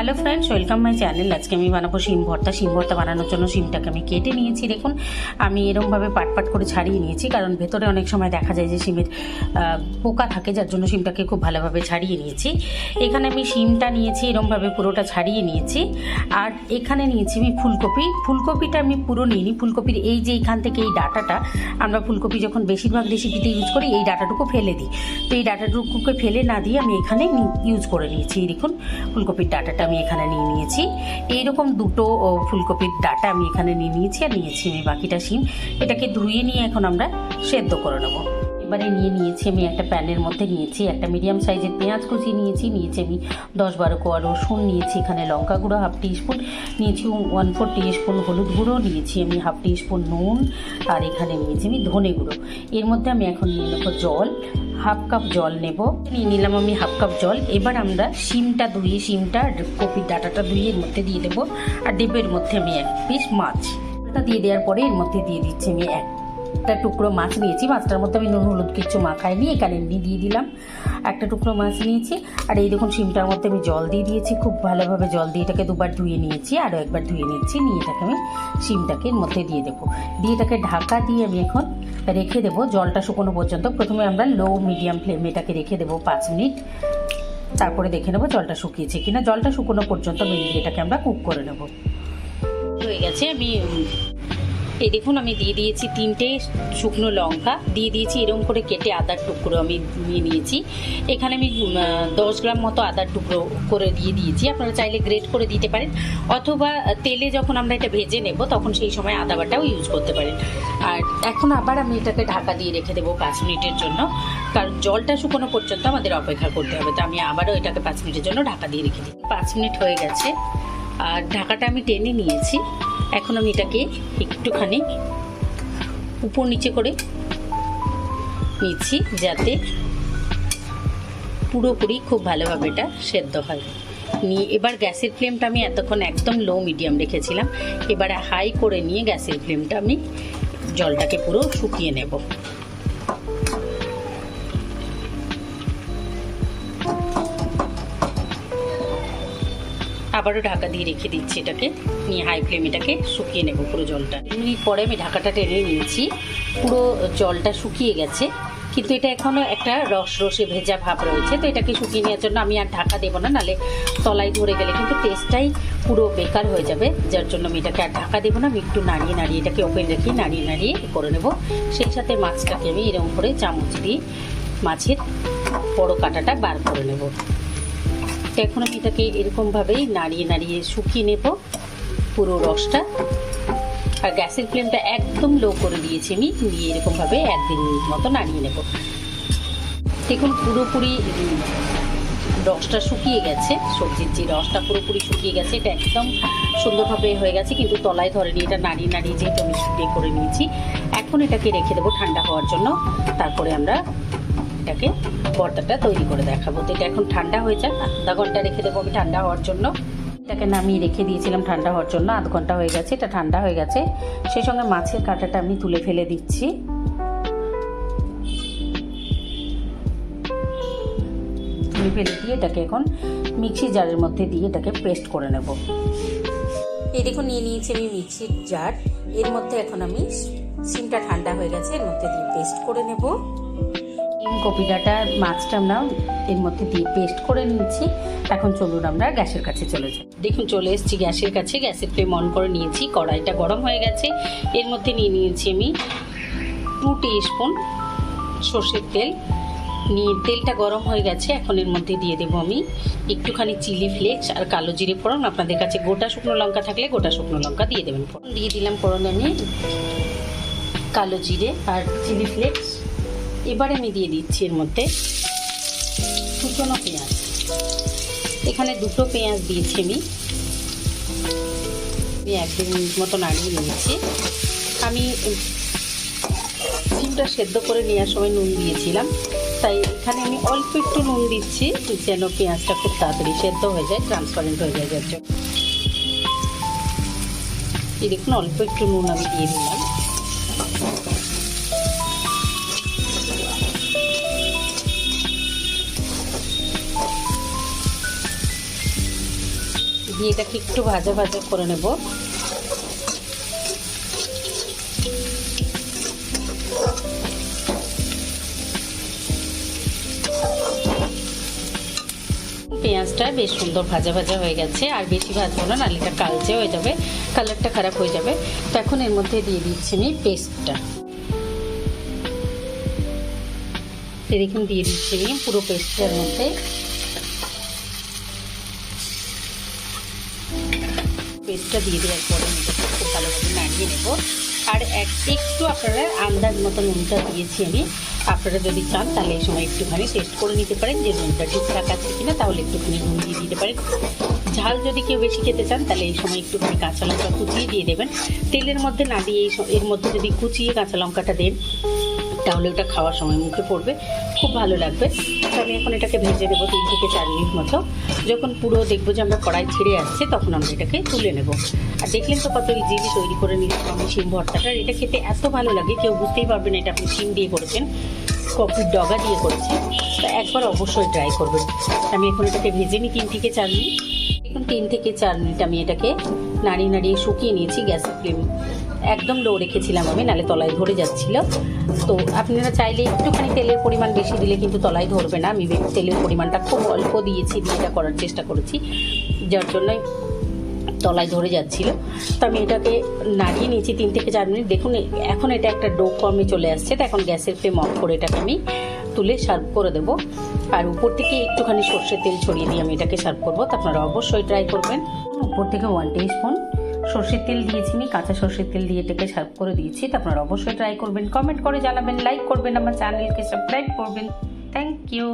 Hello friends, welcome my channel. আজকে আমি বানাবো শিম ভর্তা। শিম ভর্তা বানানোর জন্য শিমটাকে আমি কেটে নিয়েছি। দেখুন, আমি এরকমভাবে পাট করে ছাড়িয়ে নিয়েছি, কারণ ভেতরে অনেক সময় দেখা যায় যে শিমের পোকা থাকে, যার জন্য শিমটাকে খুব ভালোভাবে ছাড়িয়ে নিয়েছি। এখানে আমি শিমটা নিয়েছি, এরকমভাবে পুরোটা ছাড়িয়ে নিয়েছি। আর এখানে নিয়েছি আমি ফুলকপিটা আমি পুরো নিইনি। ফুলকপির এই যে এইখান থেকে এই ডাটাটা, আমরা ফুলকপি যখন বেশিরভাগ রেসিপিতে ইউজ করি এই ডাটাটুকু ফেলে দিই, তো এই ডাটাটুকুকে ফেলে না দিয়ে আমি এখানে ইউজ করে নিয়েছি। দেখুন, ফুলকপির ডাটাটা আমি এখানে নিয়ে নিয়েছি। এইরকম দুটো ফুলকপির ডাটা আমি এখানে নিয়ে নিয়েছি, আর নিয়েছি আমি বাকিটা শিম। এটাকে ধুয়ে নিয়ে এখন আমরা সেদ্ধ করে নেবো। এবারে নিয়েছি আমি একটা প্যানের মধ্যে নিয়েছি একটা মিডিয়াম সাইজের পেঁয়াজ কুচি নিয়েছি আমি 10-12 কোয়া রসুন নিয়েছি, এখানে লঙ্কা গুঁড়ো হাফ টিস্পুন নিয়েছি, 1/4 টিস্পুন হলুদ গুঁড়ো নিয়েছি আমি, হাফ টিস্পুন নুন, আর এখানে নিয়েছি আমি ধনে গুঁড়ো। এর মধ্যে আমি এখন নিয়ে নেবো জল, হাফ কাপ জল নেব। নিয়ে নিলাম আমি হাফ কাপ জল। এবার আমরা শিমটা কপির ডাটাটা ধুয়ে এর মধ্যে দিয়ে দেবো, আর ডিবের মধ্যে আমি এক পিস মাছটা দিয়ে দেওয়ার পরে এর মধ্যে দিয়ে দিচ্ছি আমি একটা টুকরো মাছ নিয়েছি। মাছটার মধ্যে আমি নুন হলুদ কিচ্ছু মাখাইনি, এখানে এমনি দিয়ে দিলাম। একটা টুকরো মাছ নিয়েছি, আর এই দেখুন শিমটার মধ্যে আমি জল দিয়ে দিয়েছি। খুব ভালোভাবে জল দিয়ে এটাকে দুবার ধুয়ে নিয়েছি, আরও একবার ধুয়ে নিচ্ছি। নিয়ে এটাকে আমি শিমটাকে এর মধ্যে দিয়ে দেবো, দিয়ে এটাকে ঢাকা দিয়ে আমি এখন রেখে দেবো জলটা শুকনো পর্যন্ত। প্রথমে আমরা লো মিডিয়াম ফ্লেমে এটাকে রেখে দেবো 5 মিনিট, তারপরে দেখে নেবো জলটা শুকিয়েছে কিনা। জলটা শুকনো পর্যন্ত মেনলি এটাকে আমরা কুক করে নেবো। হয়ে গেছে। আমি এই দেখুন, আমি দিয়ে দিয়েছি 3টে শুকনো লঙ্কা, দিয়ে দিয়েছি এরকম করে কেটে আদার টুকরো আমি নিয়ে নিয়েছি। এখানে আমি 10 গ্রাম মতো আদার টুকরো করে দিয়ে দিয়েছি। আপনারা চাইলে গ্রেট করে দিতে পারেন, অথবা তেলে যখন আমরা এটা ভেজে নেব তখন সেই সময় আদা বাটাও ইউজ করতে পারেন। আর এখন আবার আমি এটাকে ঢাকা দিয়ে রেখে দেবো 5 মিনিটের জন্য, কারণ জলটা শুকনো পর্যন্ত আমাদের অপেক্ষা করতে হবে। তো আমি আবারও এটাকে 5 মিনিটের জন্য ঢাকা দিয়ে রেখে দিই। 5 মিনিট হয়ে গেছে, আর ঢাকাটা আমি টেনে নিয়েছি। এখন আমি এটাকে একটুখানি উপর নিচে করে নিচ্ছি, যাতে পুরোপুরি খুব ভালোভাবে এটা সেদ্ধ হয়। নিয়ে এবার গ্যাসের ফ্লেমটা আমি এতক্ষণ একদম লো মিডিয়াম রেখেছিলাম, এবারে হাই করে নিয়ে গ্যাসের ফ্লেমটা আমি জলটাকে পুরো শুকিয়ে নেব। আবারও ঢাকা দিয়ে রেখে দিচ্ছি এটাকে, নিয়ে হাই ফ্লেম এটাকে শুকিয়ে নেব পুরো জলটা। 2 মিনিট পরে আমি ঢাকাটা টেনে নিয়েছি, পুরো জলটা শুকিয়ে গেছে, কিন্তু এটা এখনও একটা রসে ভেজা ভাব রয়েছে। তো এটাকে শুকিয়ে নেওয়ার জন্য আমি আর ঢাকা দেবো না, নাহলে তলায় ধরে গেলে কিন্তু টেস্টটাই পুরো বেকার হয়ে যাবে। যার জন্য আমি এটাকে আর ঢাকা দেবো না, আমি একটু নাড়িয়ে এটাকে ওপেন রেখে নাড়িয়ে করে নেব। সেই সাথে মাছটাকে আমি এরকম করে চামচ দিয়ে মাছের বড় কাঁটাটা বার করে নেব। এখন আমি এটাকে এরকমভাবেই নাড়িয়ে শুকিয়ে নেব পুরো রসটা। আর গ্যাসের ফ্লেমটা একদম লো করে দিয়েছি আমি, দিয়ে এরকমভাবে 1-2 মিনিট মতো নাড়িয়ে নেব। দেখুন, পুরোপুরি রসটা শুকিয়ে গেছে, সবজির যে রসটা পুরোপুরি শুকিয়ে গেছে। এটা একদম সুন্দরভাবে হয়ে গেছে, কিন্তু তলায় ধরেনি। এটা নাড়িয়ে যেহেতু আমি শুকিয়ে করে নিয়েছি, এখন এটাকে রেখে দেবো ঠান্ডা হওয়ার জন্য। তারপরে আমরা এটাকে ভর্তাটা তৈরি করে দেখাবো। তো এটা এখন ঠান্ডা হয়ে যাক, আধা ঘন্টা রেখে দেবো আমি ঠান্ডা হওয়ার জন্য। এটাকে নামিয়ে রেখে দিয়েছিলাম ঠান্ডা হওয়ার জন্য, আধ ঘন্টা হয়ে গেছে, এটা ঠান্ডা হয়ে গেছে। সেই সঙ্গে মাছের কাঁটাটা আমি তুলে ফেলে দিচ্ছি। তুলে ফেলে দিয়ে এটাকে এখন মিক্সি জারের মধ্যে দিয়ে এটাকে পেস্ট করে নেব। এই দেখুন, নিয়ে নিয়েছি আমি মিক্সির জার। এর মধ্যে এখন আমি সিমটা ঠান্ডা হয়ে গেছে, এর মধ্যে দিয়ে পেস্ট করে নেব। কপি ডাটা মাছটা আমরা এর মধ্যে দিয়ে পেস্ট করে নিয়েছি। এখন চলুন আমরা গ্যাসের কাছে চলে যাই। দেখুন, চলে এসেছি গ্যাসের কাছে। গ্যাসের ফ্লেম অন করে নিয়েছি, কড়াইটা গরম হয়ে গেছে। এর মধ্যে নিয়ে নিয়েছি আমি 2 টিস্পুন সর্ষের তেল। নিয়ে তেলটা গরম হয়ে গেছে, এখন এর মধ্যে দিয়ে দেবো আমি একটুখানি চিলি ফ্লেক্স আর কালো জিরে ফোড়ন। আপনাদের কাছে গোটা শুকনো লঙ্কা থাকলে গোটা শুকনো লঙ্কা দিয়ে দেবেন। ফোড়ন দিয়ে দিলাম, ফোড়নে আমি কালো জিরে আর চিলি ফ্লেক্স। এবারে আমি দিয়ে দিচ্ছি এর মধ্যে কুচনো পেঁয়াজ। এখানে 2টো পেঁয়াজ দিয়েছি আমি 1-2 মিনিট মতো নাড়িয়ে নিয়েছি। আমি ডিমটা সেদ্ধ করে নেওয়ার সময় নুন দিয়েছিলাম, তাই এখানে আমি অল্প একটু নুন দিচ্ছি, যেন পেঁয়াজটা খুব তাড়াতাড়ি সেদ্ধ হয়ে যায়, ট্রান্সপারেন্ট হয়ে যায়। যার জন্য এই দেখুন, অল্প একটু নুন আমি দিয়ে দিলাম। দিয়ে এটাকে একটু ভাজা ভাজা করে নেব। পেঁয়াজটা বেশ সুন্দর ভাজা ভাজা হয়ে গেছে, আর বেশি ভাজবো না, নাহলে এটা কালচে হয়ে যাবে, কালারটা খারাপ হয়ে যাবে। তো এখন এর মধ্যে দিয়ে দিচ্ছি আমি পেস্টটা। এরকম দিয়ে দিচ্ছি আমি পুরো পেস্টের মধ্যে। পেস্টটা দিয়ে দেওয়ার পরে খুব ভালোভাবে নাড়িয়ে নেব। আর একটু আপনারা আন্দাজ মতো নুনটা দিয়েছি আমি, আপনারা যদি চান তাহলে এই সময় একটুখানি টেস্ট করে নিতে পারেন যে নুনটা ঠিকঠাক আছে কিনা, তাহলে একটুখানি নুন দিয়ে দিতে পারেন। ঝাল যদি কেউ বেশি খেতে চান তাহলে এই সময় একটুখানি কাঁচা লঙ্কা কুচিয়ে দিয়ে দেবেন। তেলের মধ্যে না দিয়ে এর মধ্যে যদি কুচিয়ে কাঁচা লঙ্কাটা দেন তাহলে ওটা খাওয়ার সময় মুখে পড়বে, খুব ভালো লাগবে। তো আমি এখন এটাকে ভেজে দেবো 3 থেকে 4 মিনিট মতো। যখন পুরো দেখবো যে আমরা কড়াই ছেড়ে আসছে তখন আমরা এটাকে তুলে নেব। আর দেখলেন তো কত ইজিলি তৈরি করে নিলাম আমি শিম ভর্তাটা। এটা খেতে এত ভালো লাগে, কেউ বুঝতেই পারবেন এটা আপনি শিম দিয়ে করেছেন, কফির ডগা দিয়ে করেছেন। তো একবার অবশ্যই ট্রাই করবেন। আমি এখন এটাকে ভেজে নিই 3 থেকে 4 মিনিট। এখন 3 থেকে 4 মিনিট আমি এটাকে নাড়িয়ে নাড়িয়ে শুকিয়ে নিয়েছি। গ্যাসের ফ্লেম একদম লো রেখেছিলাম আমি, নাহলে তলায় ধরে যাচ্ছিল। তো আপনারা চাইলে একটুখানি তেলের পরিমাণ বেশি দিলে কিন্তু তলায় ধরবে না। আমি তেলের পরিমাণটা খুব অল্প দিয়েছি, দিয়ে এটা করার চেষ্টা করেছি, যার জন্যই তলায় ধরে যাচ্ছিল। তো আমি এটাকে নাড়িয়ে নিয়েছি 3 থেকে 4 মিনিট। দেখুন এখন এটা একটা ডো ফর্মে চলে আসছে। তো এখন গ্যাসের ফ্লেম অফ করে এটাকে আমি তুলে সার্ভ করে দেবো। আর উপর থেকে একটুখানি সর্ষের তেল ছড়িয়ে দিয়ে আমি এটাকে সার্ভ করবো। তো আপনারা অবশ্যই ট্রাই করবেন। উপর থেকে 1 টিস্পুন সর্ষের তেল দিয়েছি আমি, কাঁচা সর্ষের তেল দিয়ে এটাকে সার্ভ করে দিয়েছি। তো আপনারা অবশ্যই ট্রাই করবেন, কমেন্ট করে জানাবেন, লাইক করবেন, আমার চ্যানেলকে সাবস্ক্রাইব করবেন। Thank you.